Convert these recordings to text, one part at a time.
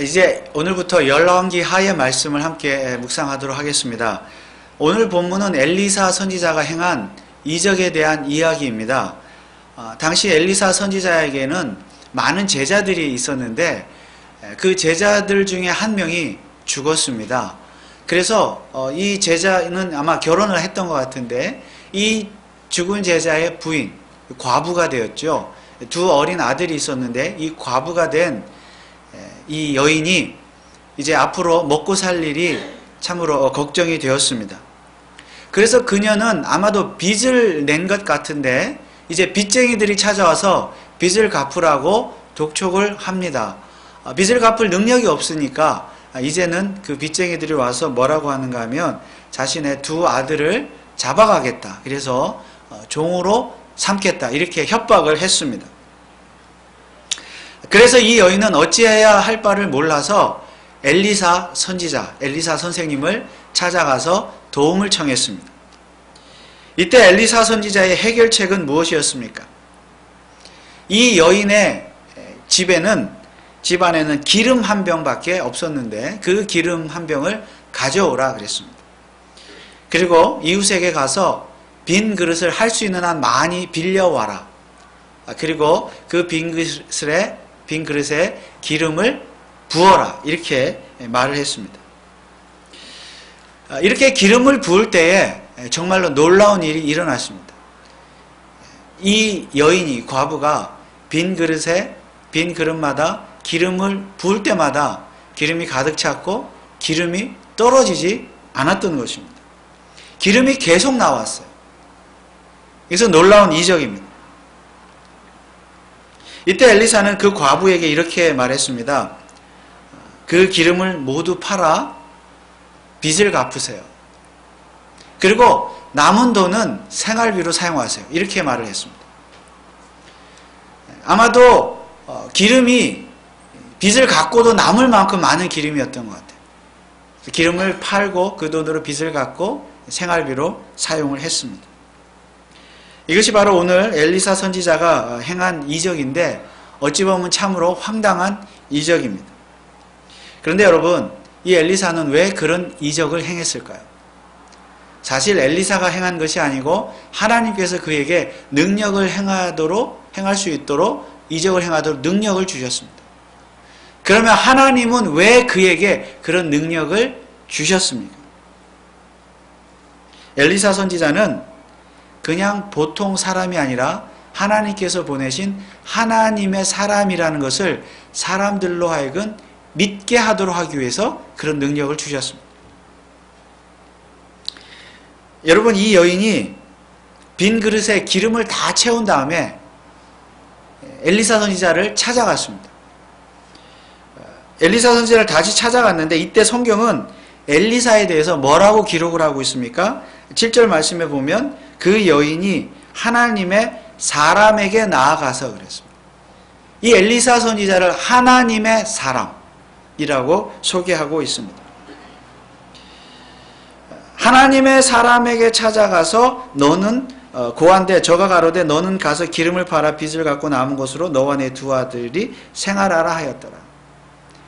이제 오늘부터 열왕기 하의 말씀을 함께 묵상하도록 하겠습니다. 오늘 본문은 엘리사 선지자가 행한 이적에 대한 이야기입니다. 당시 엘리사 선지자에게는 많은 제자들이 있었는데 그 제자들 중에 한 명이 죽었습니다. 그래서 이 제자는 아마 결혼을 했던 것 같은데 이 죽은 제자의 부인, 과부가 되었죠. 두 어린 아들이 있었는데 이 과부가 된 이 여인이 이제 앞으로 먹고 살 일이 참으로 걱정이 되었습니다. 그래서 그녀는 아마도 빚을 낸 것 같은데 이제 빚쟁이들이 찾아와서 빚을 갚으라고 독촉을 합니다. 빚을 갚을 능력이 없으니까 이제는 그 빚쟁이들이 와서 뭐라고 하는가 하면 자신의 두 아들을 잡아가겠다. 그래서 종으로 삼겠다. 이렇게 협박을 했습니다. 그래서 이 여인은 어찌해야 할 바를 몰라서 엘리사 선지자, 엘리사 선생님을 찾아가서 도움을 청했습니다. 이때 엘리사 선지자의 해결책은 무엇이었습니까? 이 여인의 집안에는 기름 한 병밖에 없었는데 그 기름 한 병을 가져오라 그랬습니다. 그리고 이웃에게 가서 빈 그릇을 할 수 있는 한 많이 빌려와라. 그리고 그 빈 그릇에 기름을 부어라. 이렇게 말을 했습니다. 이렇게 기름을 부을 때에 정말로 놀라운 일이 일어났습니다. 이 여인이, 과부가 빈 그릇마다 기름을 부을 때마다 기름이 가득 찼고 기름이 떨어지지 않았던 것입니다. 기름이 계속 나왔어요. 그래서 놀라운 이적입니다. 이때 엘리사는 그 과부에게 이렇게 말했습니다. 그 기름을 모두 팔아 빚을 갚으세요. 그리고 남은 돈은 생활비로 사용하세요. 이렇게 말을 했습니다. 아마도 기름이 빚을 갚고도 남을 만큼 많은 기름이었던 것 같아요. 기름을 팔고 그 돈으로 빚을 갚고 생활비로 사용을 했습니다. 이것이 바로 오늘 엘리사 선지자가 행한 이적인데 어찌 보면 참으로 황당한 이적입니다. 그런데 여러분, 이 엘리사는 왜 그런 이적을 행했을까요? 사실 엘리사가 행한 것이 아니고 하나님께서 그에게 능력을 행할 수 있도록 이적을 행하도록 능력을 주셨습니다. 그러면 하나님은 왜 그에게 그런 능력을 주셨습니까? 엘리사 선지자는 그냥 보통 사람이 아니라 하나님께서 보내신 하나님의 사람이라는 것을 사람들로 하여금 믿게 하도록 하기 위해서 그런 능력을 주셨습니다. 여러분, 이 여인이 빈 그릇에 기름을 다 채운 다음에 엘리사 선지자를 찾아갔습니다. 엘리사 선지자를 다시 찾아갔는데 이때 성경은 엘리사에 대해서 뭐라고 기록을 하고 있습니까? 7절 말씀에 보면 그 여인이 하나님의 사람에게 나아가서 그랬습니다. 이 엘리사 선지자를 하나님의 사람이라고 소개하고 있습니다. 하나님의 사람에게 찾아가서 너는 고한데 저가 가로되 너는 가서 기름을 팔아 빚을 갚고 남은 것으로 너와 내 두 아들이 생활하라 하였더라.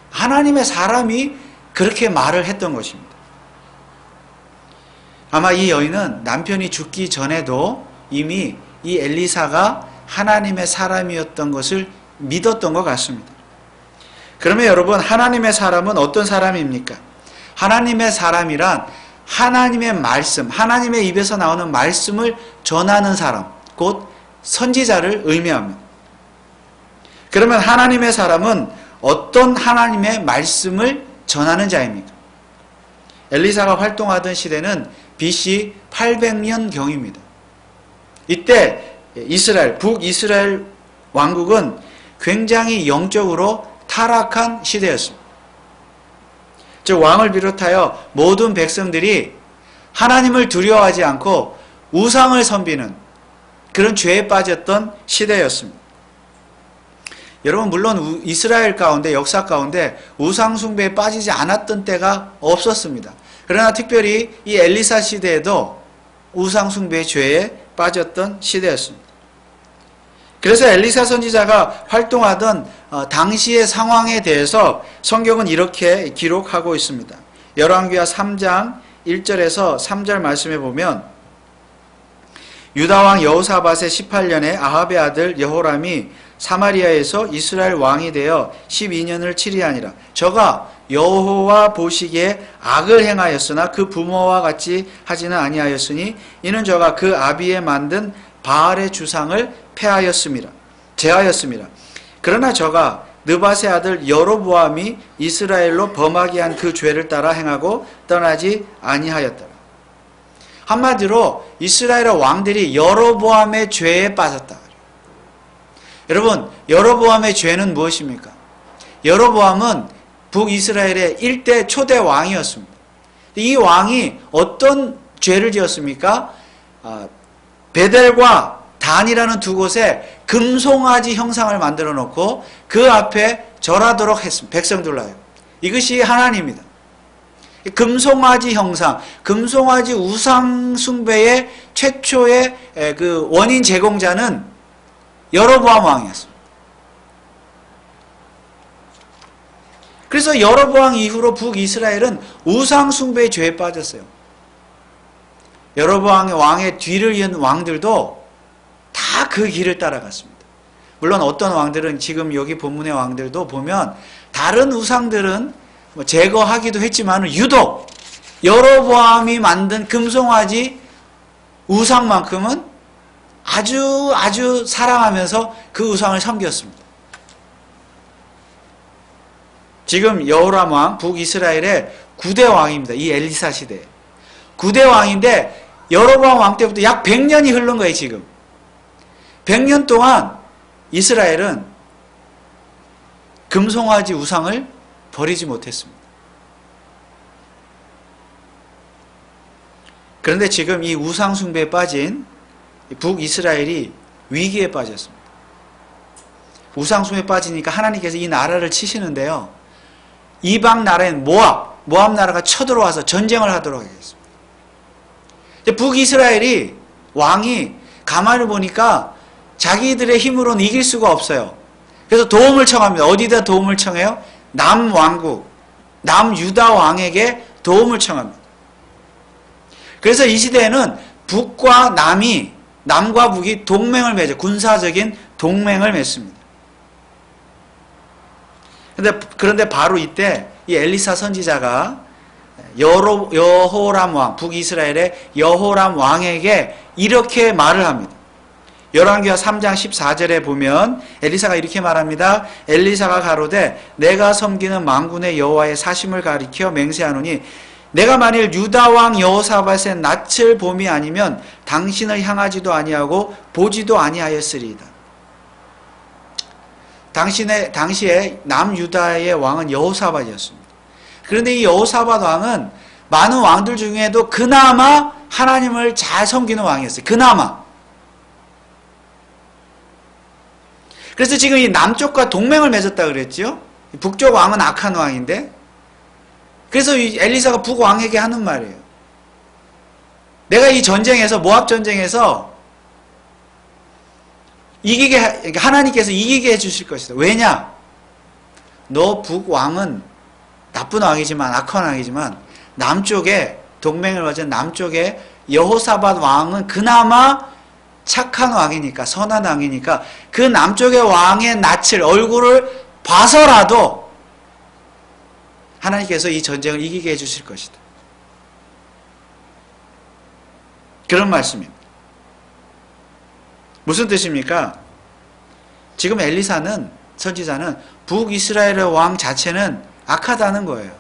하나님의 사람이 그렇게 말을 했던 것입니다. 아마 이 여인은 남편이 죽기 전에도 이미 이 엘리사가 하나님의 사람이었던 것을 믿었던 것 같습니다. 그러면 여러분, 하나님의 사람은 어떤 사람입니까? 하나님의 사람이란 하나님의 말씀, 하나님의 입에서 나오는 말씀을 전하는 사람, 곧 선지자를 의미합니다. 그러면 하나님의 사람은 어떤 하나님의 말씀을 전하는 자입니까? 엘리사가 활동하던 시대는 BC 800년경입니다. 이때 북이스라엘 왕국은 굉장히 영적으로 타락한 시대였습니다. 즉 왕을 비롯하여 모든 백성들이 하나님을 두려워하지 않고 우상을 섬기는 그런 죄에 빠졌던 시대였습니다. 여러분, 물론 이스라엘 가운데, 역사 가운데 우상 숭배에 빠지지 않았던 때가 없었습니다. 그러나 특별히 이 엘리사 시대에도 우상 숭배의 죄에 빠졌던 시대였습니다. 그래서 엘리사 선지자가 활동하던 당시의 상황에 대해서 성경은 이렇게 기록하고 있습니다. 열왕기하 3장 1절에서 3절 말씀에 보면 유다왕 여호사밧의 18년에 아합의 아들 여호람이 사마리아에서 이스라엘 왕이 되어 12년을 치리하니라. 저가 여호와 보시기에 악을 행하였으나 그 부모와 같이 하지는 아니하였으니 이는 저가 그 아비에 만든 바알의 주상을 제하였습니다. 그러나 저가 느밧의 아들 여로보암이 이스라엘로 범하게 한 그 죄를 따라 행하고 떠나지 아니하였더라. 한마디로 이스라엘의 왕들이 여로보암의 죄에 빠졌다. 여러분, 여로보암의 죄는 무엇입니까? 여로보암은 북이스라엘의 1대 초대 왕이었습니다. 이 왕이 어떤 죄를 지었습니까? 베델과 단이라는 두 곳에 금송아지 형상을 만들어 놓고 그 앞에 절하도록 했습니다. 백성들로 하여금. 이것이 하나님입니다. 금송아지 형상, 금송아지 우상 숭배의 최초의 그 원인 제공자는 여로보암 왕이었습니다. 그래서 여로보암 이후로 북이스라엘은 우상 숭배의 죄에 빠졌어요. 여로보암 왕의 뒤를 이은 왕들도 다 그 길을 따라갔습니다. 물론 어떤 왕들은 지금 여기 본문의 왕들도 보면 다른 우상들은 제거하기도 했지만 유독 여로보암이 만든 금송아지 우상만큼은 아주 사랑하면서 그 우상을 섬겼습니다. 지금 여호람 왕 북이스라엘의 9대 왕입니다. 이 엘리사 시대에 9대 왕인데 여로보암 왕 때부터 약 100년이 흐른 거예요. 지금 100년 동안 이스라엘은 금송아지 우상을 버리지 못했습니다. 그런데 지금 이 우상 숭배에 빠진 북이스라엘이 위기에 빠졌습니다. 우상 숭배에 빠지니까 하나님께서 이 나라를 치시는데요. 이방 나라인 모압 나라가 쳐들어와서 전쟁을 하도록 하겠습니다. 북이스라엘이 왕이 가만히 보니까 자기들의 힘으로는 이길 수가 없어요. 그래서 도움을 청합니다. 어디다 도움을 청해요? 남왕국, 남유다 왕에게 도움을 청합니다. 그래서 이 시대에는 북과 남과 북이 동맹을 맺어요. 군사적인 동맹을 맺습니다. 그런데 바로 이때 이 엘리사 선지자가 여호람 왕, 북이스라엘의 여호람 왕에게 이렇게 말을 합니다. 열왕기하 3장 14절에 보면 엘리사가 이렇게 말합니다. 엘리사가 가로되 내가 섬기는 만군의 여호와의 사심을 가리켜 맹세하노니 내가 만일 유다 왕 여호사밧의 낯을 봄이 아니면 당신을 향하지도 아니하고 보지도 아니하였으리이다. 당시에 남유다의 왕은 여호사밧이었습니다. 그런데 이 여호사밧 왕은 많은 왕들 중에도 그나마 하나님을 잘 섬기는 왕이었어요. 그나마. 그래서 지금 이 남쪽과 동맹을 맺었다 그랬죠. 북쪽 왕은 악한 왕인데, 그래서 이 엘리사가 북왕에게 하는 말이에요. 내가 이 전쟁에서, 모압 전쟁에서 하나님께서 이기게 해주실 것이다. 왜냐? 너 북왕은 나쁜 왕이지만, 악한 왕이지만 남쪽에 동맹을 맺은 남쪽에 여호사밧 왕은 그나마 착한 왕이니까, 선한 왕이니까 그 남쪽의 왕의 낯을, 얼굴을 봐서라도 하나님께서 이 전쟁을 이기게 해주실 것이다. 그런 말씀입니다. 무슨 뜻입니까? 지금 엘리사는, 선지자는 북이스라엘의 왕 자체는 악하다는 거예요.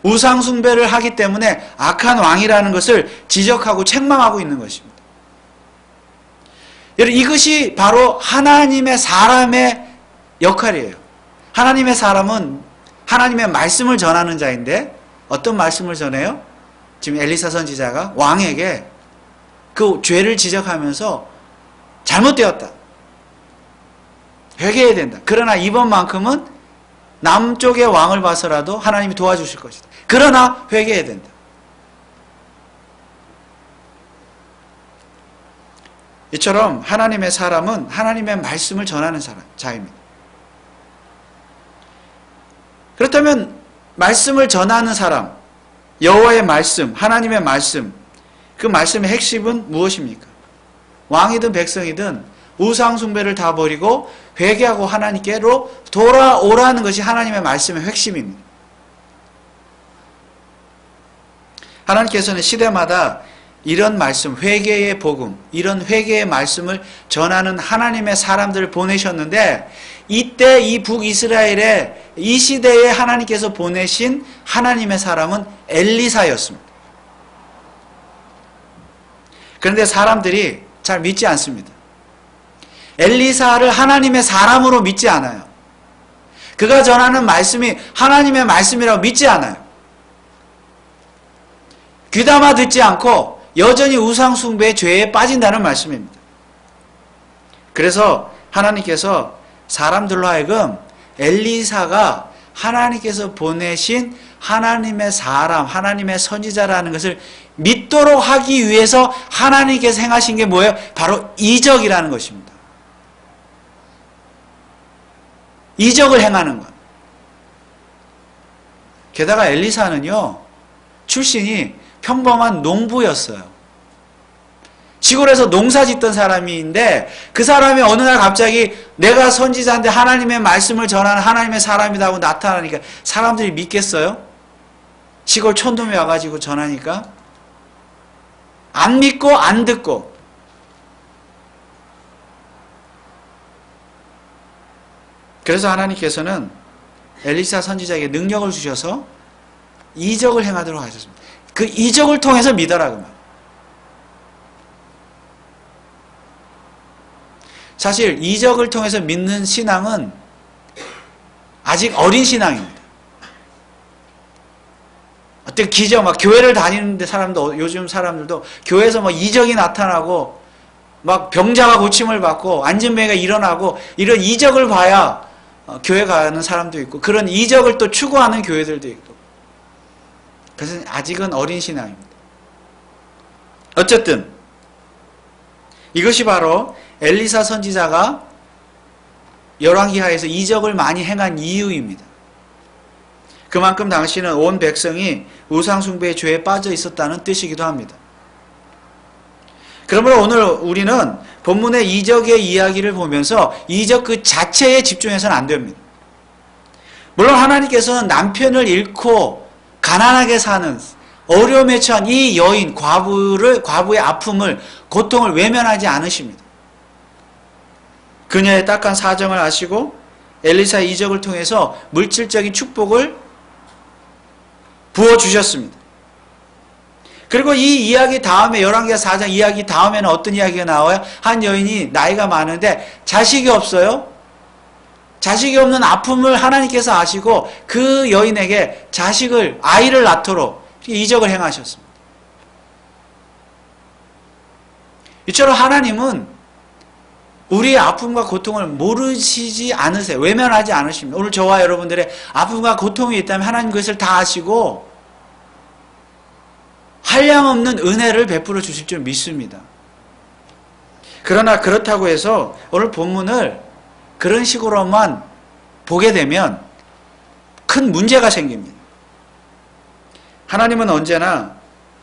우상 숭배를 하기 때문에 악한 왕이라는 것을 지적하고 책망하고 있는 것입니다. 여러분, 이것이 바로 하나님의 사람의 역할이에요. 하나님의 사람은 하나님의 말씀을 전하는 자인데 어떤 말씀을 전해요? 지금 엘리사 선지자가 왕에게 그 죄를 지적하면서 잘못되었다, 회개해야 된다. 그러나 이번만큼은 남쪽의 왕을 봐서라도 하나님이 도와주실 것이다. 그러나 회개해야 된다. 이처럼 하나님의 사람은 하나님의 말씀을 전하는 자입니다. 그렇다면 말씀을 전하는 사람, 여호와의 말씀, 하나님의 말씀, 그 말씀의 핵심은 무엇입니까? 왕이든 백성이든 우상 숭배를 다 버리고 회개하고 하나님께로 돌아오라는 것이 하나님의 말씀의 핵심입니다. 하나님께서는 시대마다 이런 말씀, 회개의 복음, 이런 회개의 말씀을 전하는 하나님의 사람들을 보내셨는데, 이때 이 북이스라엘의 이 시대에 하나님께서 보내신 하나님의 사람은 엘리사였습니다. 그런데 사람들이 잘 믿지 않습니다. 엘리사를 하나님의 사람으로 믿지 않아요. 그가 전하는 말씀이 하나님의 말씀이라고 믿지 않아요. 귀담아 듣지 않고 여전히 우상숭배의 죄에 빠진다는 말씀입니다. 그래서 하나님께서 사람들로 하여금 엘리사가 하나님께서 보내신 하나님의 사람, 하나님의 선지자라는 것을 믿도록 하기 위해서 하나님께서 행하신 게 뭐예요? 바로 이적이라는 것입니다. 이적을 행하는 것. 게다가 엘리사는요, 출신이 평범한 농부였어요. 시골에서 농사 짓던 사람인데 그 사람이 어느 날 갑자기 내가 선지자인데 하나님의 말씀을 전하는 하나님의 사람이다 하고 나타나니까 사람들이 믿겠어요? 시골 촌놈이 와가지고 전하니까 안 믿고 안 듣고. 그래서 하나님께서는 엘리사 선지자에게 능력을 주셔서 이적을 행하도록 하셨습니다. 그 이적을 통해서 믿어라 그 말. 사실 이적을 통해서 믿는 신앙은 아직 어린 신앙입니다. 어떤 기적, 막 교회를 다니는데 사람도, 요즘 사람들도 교회에서 막 이적이 나타나고 막 병자가 고침을 받고 안진뱅이가 일어나고 이런 이적을 봐야 교회 가는 사람도 있고, 그런 이적을 또 추구하는 교회들도 있고. 그래서 아직은 어린 신앙입니다. 어쨌든 이것이 바로 엘리사 선지자가 열왕기하에서 이적을 많이 행한 이유입니다. 그만큼 당시는 온 백성이 우상숭배의 죄에 빠져 있었다는 뜻이기도 합니다. 그러므로 오늘 우리는 본문의 이적의 이야기를 보면서 이적 그 자체에 집중해서는 안 됩니다. 물론 하나님께서는 남편을 잃고 가난하게 사는 어려움에 처한 이 여인, 과부의 아픔을, 고통을 외면하지 않으십니다. 그녀의 딱한 사정을 아시고 엘리사의 이적을 통해서 물질적인 축복을 부어주셨습니다. 그리고 이 이야기 다음에 열왕기하 4장 이야기 다음에는 어떤 이야기가 나와요? 한 여인이 나이가 많은데 자식이 없어요. 자식이 없는 아픔을 하나님께서 아시고 그 여인에게 아이를 낳도록 이적을 행하셨습니다. 이처럼 하나님은 우리의 아픔과 고통을 모르시지 않으세요. 외면하지 않으십니다. 오늘 저와 여러분들의 아픔과 고통이 있다면 하나님 그것을 다 아시고 한량없는 은혜를 베풀어 주실 줄 믿습니다. 그러나 그렇다고 해서 오늘 본문을 그런 식으로만 보게 되면 큰 문제가 생깁니다. 하나님은 언제나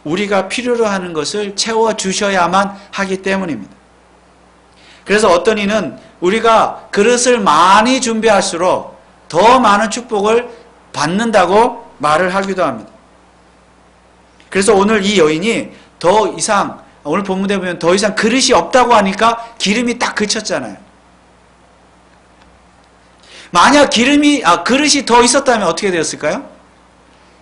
우리가 필요로 하는 것을 채워주셔야만 하기 때문입니다. 그래서 어떤 이는 우리가 그릇을 많이 준비할수록 더 많은 축복을 받는다고 말을 하기도 합니다. 그래서 오늘 이 여인이 더 이상, 오늘 본문에 보면 더 이상 그릇이 없다고 하니까 기름이 딱 그쳤잖아요. 만약 그릇이 더 있었다면 어떻게 되었을까요?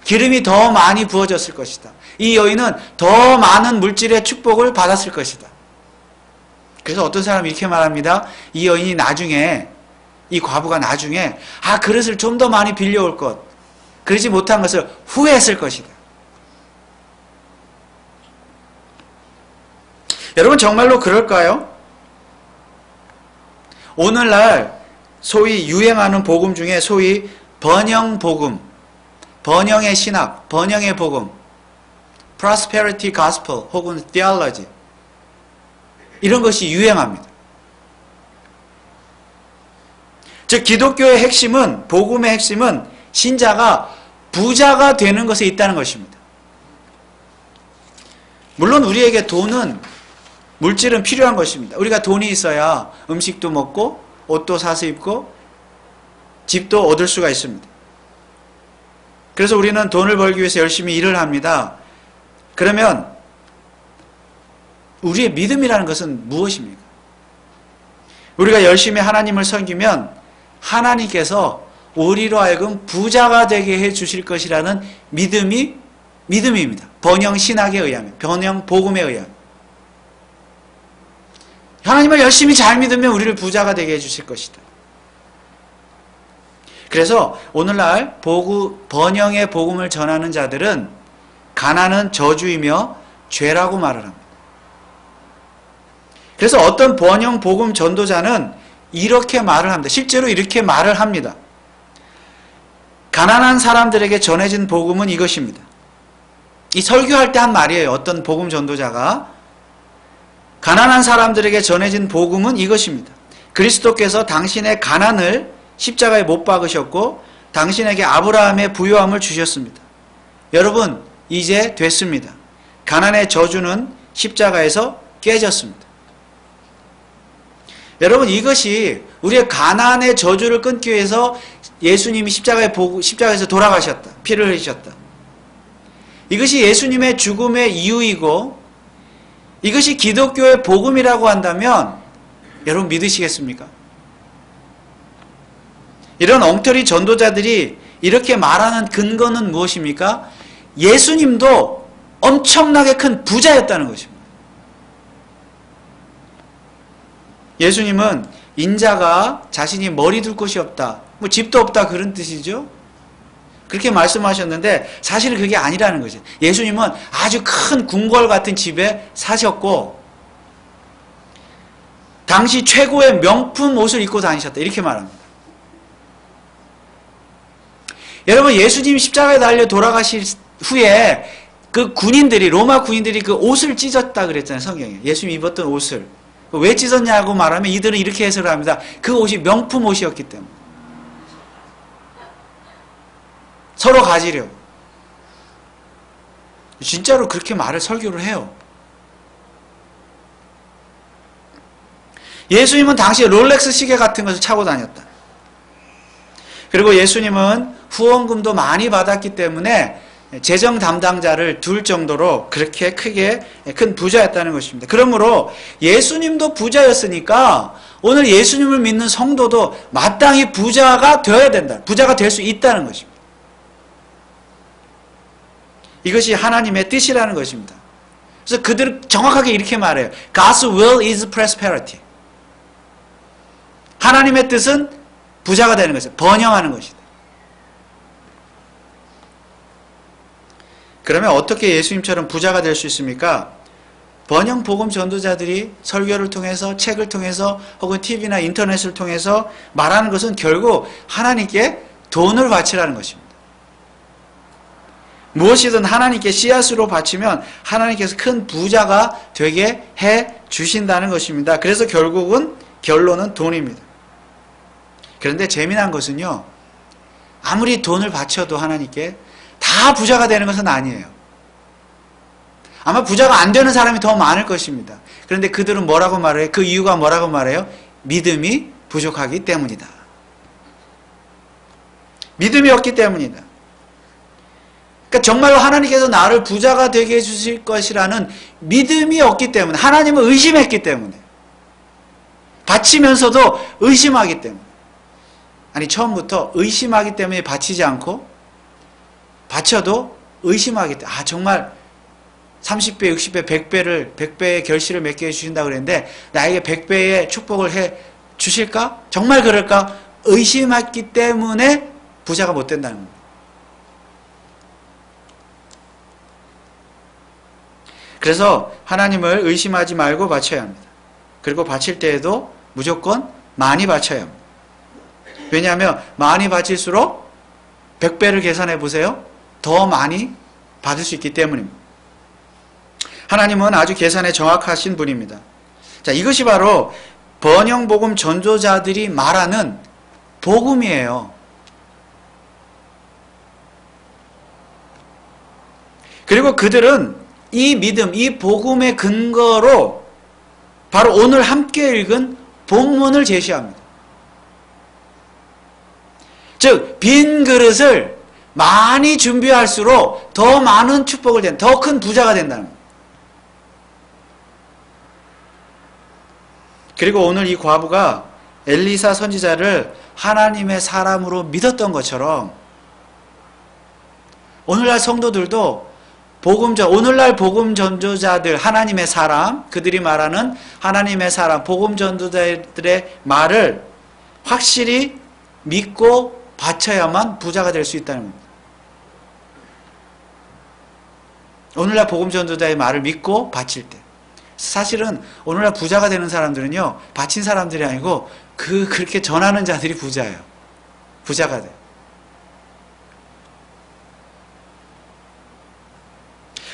기름이 더 많이 부어졌을 것이다. 이 여인은 더 많은 물질의 축복을 받았을 것이다. 그래서 어떤 사람이 이렇게 말합니다. 이 여인이 나중에, 이 과부가 나중에 그릇을 좀 더 많이 빌려올 것, 그러지 못한 것을 후회했을 것이다. 여러분 정말로 그럴까요? 오늘날 소위 유행하는 복음 중에 소위 번영 복음, 번영의 신학, 번영의 복음, prosperity gospel 혹은 theology, 이런 것이 유행합니다. 즉 기독교의 핵심은, 복음의 핵심은 신자가 부자가 되는 것에 있다는 것입니다. 물론 우리에게 돈은, 물질은 필요한 것입니다. 우리가 돈이 있어야 음식도 먹고 옷도 사서 입고 집도 얻을 수가 있습니다. 그래서 우리는 돈을 벌기 위해서 열심히 일을 합니다. 그러면 우리의 믿음이라는 것은 무엇입니까? 우리가 열심히 하나님을 섬기면 하나님께서 우리로 하여금 부자가 되게 해 주실 것이라는 믿음입니다. 번영 신학에 의하면, 번영 복음에 의하면. 하나님을 열심히 잘 믿으면 우리를 부자가 되게 해 주실 것이다. 그래서 오늘날 번영의 복음을 전하는 자들은 가난은 저주이며 죄라고 말을 합니다. 그래서 어떤 번영 복음 전도자는 이렇게 말을 합니다. 실제로 이렇게 말을 합니다. 가난한 사람들에게 전해진 복음은 이것입니다. 이 설교할 때 한 말이에요. 어떤 복음 전도자가 가난한 사람들에게 전해진 복음은 이것입니다. 그리스도께서 당신의 가난을 십자가에 못 박으셨고 당신에게 아브라함의 부요함을 주셨습니다. 여러분, 이제 됐습니다. 가난의 저주는 십자가에서 깨졌습니다. 여러분, 이것이 우리의 가난의 저주를 끊기 위해서 예수님이 십자가에서 돌아가셨다. 피를 흘리셨다. 이것이 예수님의 죽음의 이유이고 이것이 기독교의 복음이라고 한다면 여러분 믿으시겠습니까? 이런 엉터리 전도자들이 이렇게 말하는 근거는 무엇입니까? 예수님도 엄청나게 큰 부자였다는 것입니다. 예수님은 인자가 자신이 머리 둘 곳이 없다, 뭐 집도 없다 그런 뜻이죠. 그렇게 말씀하셨는데 사실은 그게 아니라는 거죠. 예수님은 아주 큰 궁궐 같은 집에 사셨고 당시 최고의 명품 옷을 입고 다니셨다 이렇게 말합니다. 여러분, 예수님이 십자가에 달려 돌아가실 후에 그 군인들이, 로마 군인들이 그 옷을 찢었다 그랬잖아요, 성경에. 예수님이 입었던 옷을. 왜 찢었냐고 말하면 이들은 이렇게 해석을 합니다. 그 옷이 명품 옷이었기 때문에. 서로 가지려고. 진짜로 그렇게 말을 설교를 해요. 예수님은 당시에 롤렉스 시계 같은 것을 차고 다녔다. 그리고 예수님은 후원금도 많이 받았기 때문에 재정 담당자를 둘 정도로 그렇게 크게 큰 부자였다는 것입니다. 그러므로 예수님도 부자였으니까 오늘 예수님을 믿는 성도도 마땅히 부자가 되어야 된다. 부자가 될 수 있다는 것입니다. 이것이 하나님의 뜻이라는 것입니다. 그래서 그들은 정확하게 이렇게 말해요. God's will is prosperity. 하나님의 뜻은 부자가 되는 것이다. 번영하는 것이다. 그러면 어떻게 예수님처럼 부자가 될 수 있습니까? 번영 복음 전도자들이 설교를 통해서, 책을 통해서, 혹은 TV나 인터넷을 통해서 말하는 것은 결국 하나님께 돈을 바치라는 것입니다. 무엇이든 하나님께 씨앗으로 바치면 하나님께서 큰 부자가 되게 해 주신다는 것입니다. 그래서 결론은 돈입니다. 그런데 재미난 것은요, 아무리 돈을 바쳐도 하나님께 다 부자가 되는 것은 아니에요. 아마 부자가 안 되는 사람이 더 많을 것입니다. 그런데 그들은 뭐라고 말해요? 그 이유가 뭐라고 말해요? 믿음이 부족하기 때문이다. 믿음이 없기 때문이다. 그러니까 정말로 하나님께서 나를 부자가 되게 해주실 것이라는 믿음이 없기 때문에, 하나님을 의심했기 때문에, 바치면서도 의심하기 때문에, 아니 처음부터 의심하기 때문에 바치지 않고 바쳐도 의심하기 때문에, 정말 30배, 60배, 100배의 결실을 맺게 해주신다 그랬는데 나에게 100배의 축복을 해 주실까? 정말 그럴까? 의심했기 때문에 부자가 못 된다는 겁니다. 그래서 하나님을 의심하지 말고 바쳐야 합니다. 그리고 바칠 때에도 무조건 많이 바쳐야 합니다. 왜냐하면 많이 바칠수록 100배를 계산해 보세요. 더 많이 받을 수 있기 때문입니다. 하나님은 아주 계산에 정확하신 분입니다. 자, 이것이 바로 번영복음 전도자들이 말하는 복음이에요. 그리고 그들은 이 믿음, 이 복음의 근거로 바로 오늘 함께 읽은 본문을 제시합니다. 즉, 빈 그릇을 많이 준비할수록 더 많은 축복을 더 큰 부자가 된다는 거예요. 그리고 오늘 이 과부가 엘리사 선지자를 하나님의 사람으로 믿었던 것처럼 오늘날 성도들도 오늘날 복음 전도자들, 하나님의 사람, 그들이 말하는 하나님의 사람, 복음 전도자들의 말을 확실히 믿고 바쳐야만 부자가 될 수 있다는 겁니다. 오늘날 복음 전도자의 말을 믿고 바칠 때. 사실은 오늘날 부자가 되는 사람들은요, 바친 사람들이 아니고 그렇게 전하는 자들이 부자예요. 부자가 돼.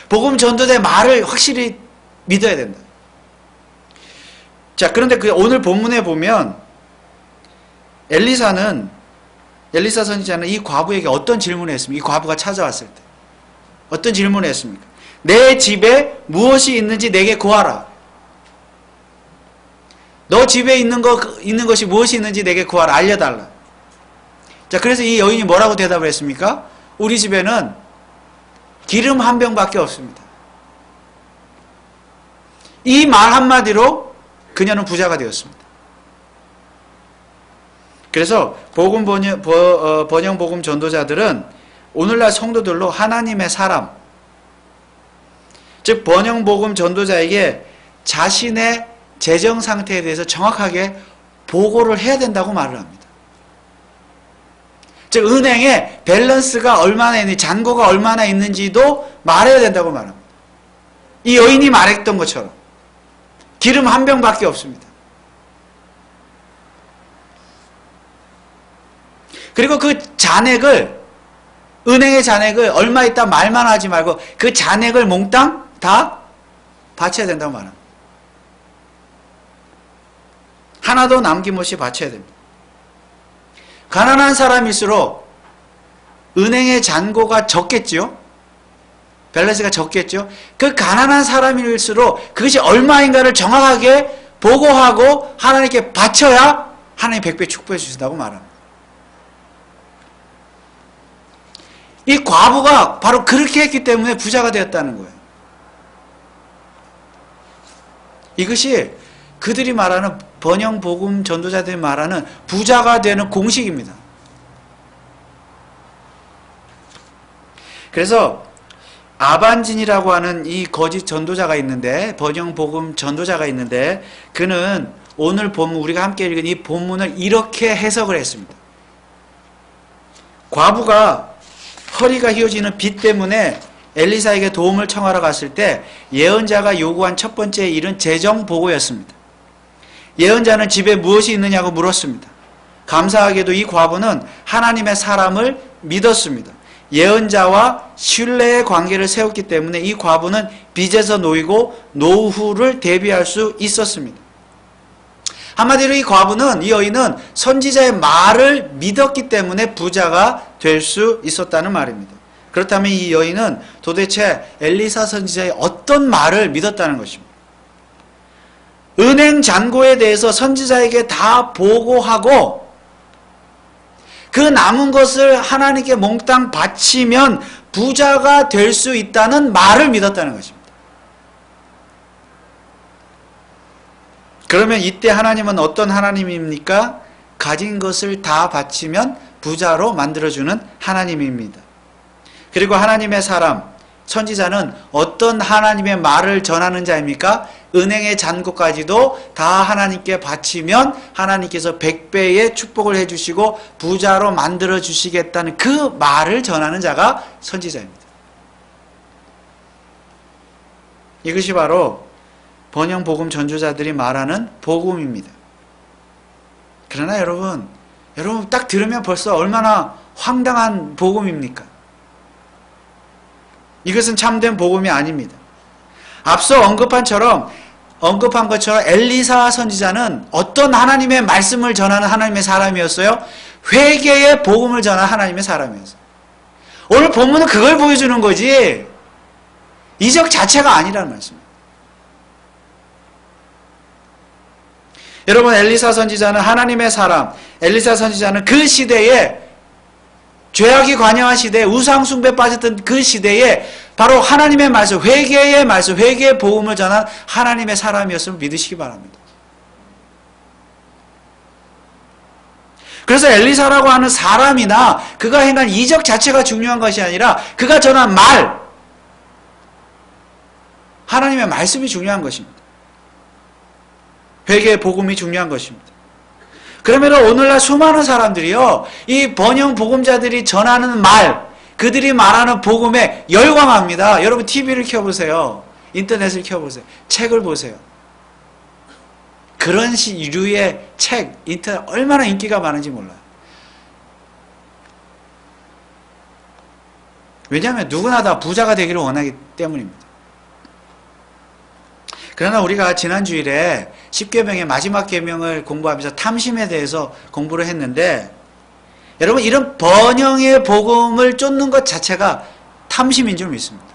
복음 전도자의 말을 확실히 믿어야 된다. 자, 그런데 오늘 본문에 보면 엘리사 선지자는 이 과부에게 어떤 질문을 했습니까? 이 과부가 찾아왔을 때 어떤 질문을 했습니까? 내 집에 무엇이 있는지 내게 구하라. 너 집에 있는 것이 무엇이 있는지 내게 구하라. 알려달라. 자, 그래서 이 여인이 뭐라고 대답을 했습니까? 우리 집에는 기름 한 병밖에 없습니다. 이 말 한마디로 그녀는 부자가 되었습니다. 그래서 번영복음 전도자들은 오늘날 성도들로 하나님의 사람, 즉 번영복음 전도자에게 자신의 재정 상태에 대해서 정확하게 보고를 해야 된다고 말을 합니다. 즉 은행에 밸런스가 얼마나 있는지, 잔고가 얼마나 있는지도 말해야 된다고 말합니다. 이 여인이 말했던 것처럼 기름 한 병밖에 없습니다. 그리고 그 잔액을, 은행의 잔액을 얼마 있다 말만 하지 말고 그 잔액을 몽땅 다 바쳐야 된다고 말합니다. 하나도 남김없이 바쳐야 됩니다. 가난한 사람일수록 은행의 잔고가 적겠지요? 밸런스가 적겠죠? 그 가난한 사람일수록 그것이 얼마인가를 정확하게 보고하고 하나님께 바쳐야 하나님 100배 축복해 주신다고 말합니다. 이 과부가 바로 그렇게 했기 때문에 부자가 되었다는 거예요. 이것이 그들이 말하는 번영복음 전도자들이 말하는 부자가 되는 공식입니다. 그래서 아반진이라고 하는 이 거짓 전도자가 있는데, 번영복음 전도자가 있는데, 그는 오늘 본문, 우리가 함께 읽은 이 본문을 이렇게 해석을 했습니다. 과부가 허리가 휘어지는 빚 때문에 엘리사에게 도움을 청하러 갔을 때 예언자가 요구한 첫 번째 일은 재정 보고였습니다. 예언자는 집에 무엇이 있느냐고 물었습니다. 감사하게도 이 과부는 하나님의 사람을 믿었습니다. 예언자와 신뢰의 관계를 세웠기 때문에 이 과부는 빚에서 놓이고 노후를 대비할 수 있었습니다. 한마디로 이 과부는, 이 여인은 선지자의 말을 믿었기 때문에 부자가 될 수 있었다는 말입니다. 그렇다면 이 여인은 도대체 엘리사 선지자의 어떤 말을 믿었다는 것입니다. 은행 잔고에 대해서 선지자에게 다 보고하고 그 남은 것을 하나님께 몽땅 바치면 부자가 될 수 있다는 말을 믿었다는 것입니다. 그러면 이때 하나님은 어떤 하나님입니까? 가진 것을 다 바치면 부자로 만들어주는 하나님입니다. 그리고 하나님의 사람, 선지자는 어떤 하나님의 말을 전하는 자입니까? 은행의 잔고까지도 다 하나님께 바치면 하나님께서 100배의 축복을 해주시고 부자로 만들어주시겠다는 그 말을 전하는 자가 선지자입니다. 이것이 바로 번영복음 전도자들이 말하는 복음입니다. 그러나 여러분 딱 들으면 벌써 얼마나 황당한 복음입니까? 이것은 참된 복음이 아닙니다. 앞서 언급한처럼 언급한 것처럼 엘리사 선지자는 어떤 하나님의 말씀을 전하는 하나님의 사람이었어요? 회개의 복음을 전하는 하나님의 사람이었어요. 오늘 본문은 그걸 보여주는 거지 이적 자체가 아니라는 말씀입니다. 여러분, 엘리사 선지자는 하나님의 사람, 엘리사 선지자는 그 시대에 죄악이 관영한 시대에 우상숭배에 빠졌던 그 시대에 바로 하나님의 말씀, 회개의 말씀, 회개의 복음을 전한 하나님의 사람이었음을 믿으시기 바랍니다. 그래서 엘리사라고 하는 사람이나 그가 행한 이적 자체가 중요한 것이 아니라 그가 전한 말, 하나님의 말씀이 중요한 것입니다. 회개의 복음이 중요한 것입니다. 그러면 오늘날 수많은 사람들이요, 이 번영 복음자들이 전하는 말, 그들이 말하는 복음에 열광합니다. 여러분 TV를 켜보세요. 인터넷을 켜보세요. 책을 보세요. 그런 류의 책, 인터넷 얼마나 인기가 많은지 몰라요. 왜냐하면 누구나 다 부자가 되기를 원하기 때문입니다. 그러나 우리가 지난 주일에 10계명의 마지막 계명을 공부하면서 탐심에 대해서 공부를 했는데, 여러분 이런 번영의 복음을 쫓는 것 자체가 탐심인 줄 믿습니다.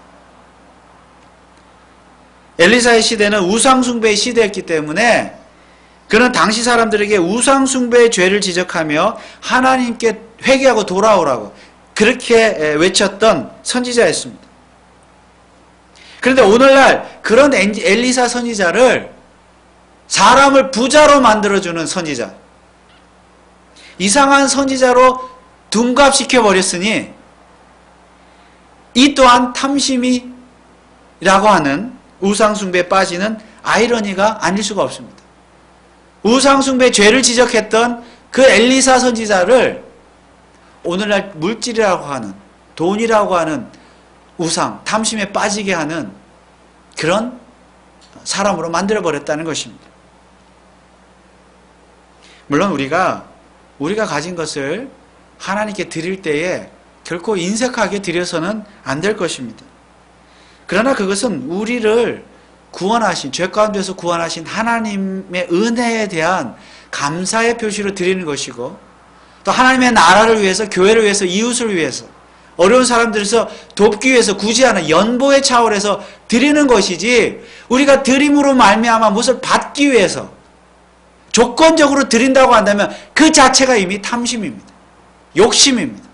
엘리사의 시대는 우상숭배의 시대였기 때문에 그는 당시 사람들에게 우상숭배의 죄를 지적하며 하나님께 회개하고 돌아오라고 그렇게 외쳤던 선지자였습니다. 그런데 오늘날 그런 엘리사 선지자를 사람을 부자로 만들어주는 선지자, 이상한 선지자로 둔갑시켜버렸으니 이 또한 탐심이라고 하는 우상숭배에 빠지는 아이러니가 아닐 수가 없습니다. 우상숭배의 죄를 지적했던 그 엘리사 선지자를 오늘날 물질이라고 하는, 돈이라고 하는 우상, 탐심에 빠지게 하는 그런 사람으로 만들어버렸다는 것입니다. 물론 우리가 가진 것을 하나님께 드릴 때에 결코 인색하게 드려서는 안 될 것입니다. 그러나 그것은 우리를 구원하신, 죄 가운데서 구원하신 하나님의 은혜에 대한 감사의 표시로 드리는 것이고, 또 하나님의 나라를 위해서, 교회를 위해서, 이웃을 위해서, 어려운 사람들에서 돕기 위해서 구제하는 연보의 차원에서 드리는 것이지, 우리가 드림으로 말미암아 무엇을 받기 위해서 조건적으로 드린다고 한다면 그 자체가 이미 탐심입니다. 욕심입니다.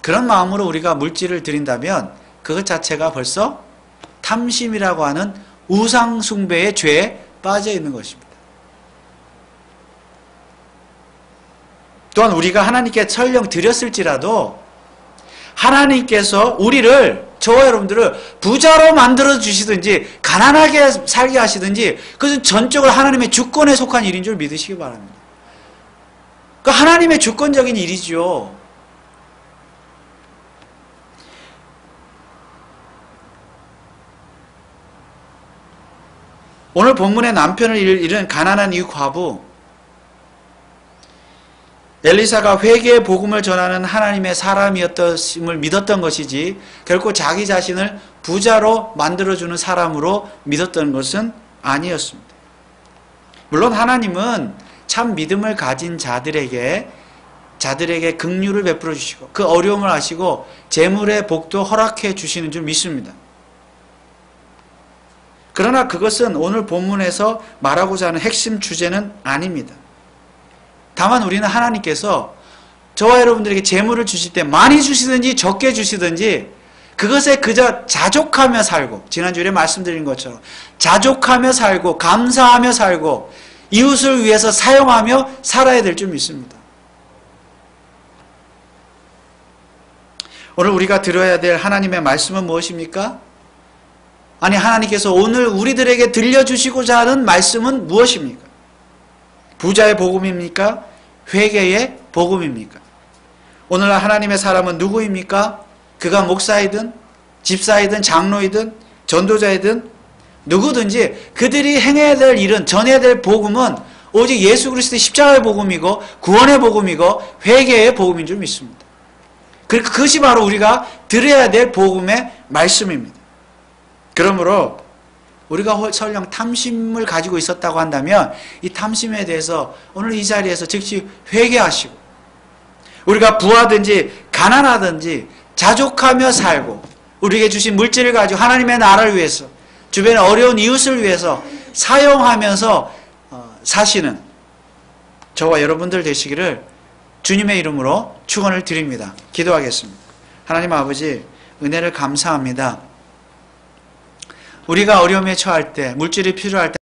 그런 마음으로 우리가 물질을 드린다면 그것 자체가 벌써 탐심이라고 하는 우상숭배의 죄에 빠져 있는 것입니다. 또한 우리가 하나님께 설령 드렸을지라도 하나님께서 우리를, 저와 여러분들을 부자로 만들어 주시든지 가난하게 살게 하시든지 그것은 전적으로 하나님의 주권에 속한 일인 줄 믿으시기 바랍니다. 그 하나님의 주권적인 일이죠. 오늘 본문의 남편을 잃은 가난한 이 과부, 엘리사가 회개의 복음을 전하는 하나님의 사람이었음을 믿었던 것이지 결코 자기 자신을 부자로 만들어주는 사람으로 믿었던 것은 아니었습니다. 물론 하나님은 참 믿음을 가진 자들에게 긍휼을 베풀어 주시고 그 어려움을 아시고 재물의 복도 허락해 주시는 줄 믿습니다. 그러나 그것은 오늘 본문에서 말하고자 하는 핵심 주제는 아닙니다. 다만 우리는 하나님께서 저와 여러분들에게 재물을 주실 때 많이 주시든지 적게 주시든지 그것에 그저 자족하며 살고, 지난주에 말씀드린 것처럼 자족하며 살고 감사하며 살고 이웃을 위해서 사용하며 살아야 될 줄 믿습니다. 오늘 우리가 들어야 될 하나님의 말씀은 무엇입니까? 아니, 하나님께서 오늘 우리들에게 들려주시고자 하는 말씀은 무엇입니까? 부자의 복음입니까? 회개의 복음입니까? 오늘날 하나님의 사람은 누구입니까? 그가 목사이든 집사이든 장로이든 전도자이든 누구든지 그들이 행해야 될 일은, 전해야 될 복음은 오직 예수 그리스도의 십자가의 복음이고 구원의 복음이고 회개의 복음인 줄 믿습니다. 그러니까 그것이 바로 우리가 들어야 될 복음의 말씀입니다. 그러므로 우리가 설령 탐심을 가지고 있었다고 한다면 이 탐심에 대해서 오늘 이 자리에서 즉시 회개하시고, 우리가 부하든지 가난하든지 자족하며 살고 우리에게 주신 물질을 가지고 하나님의 나라를 위해서, 주변의 어려운 이웃을 위해서 사용하면서 사시는 저와 여러분들 되시기를 주님의 이름으로 축원을 드립니다. 기도하겠습니다. 하나님 아버지, 은혜를 감사합니다. 우리가 어려움에 처할 때, 물질이 필요할 때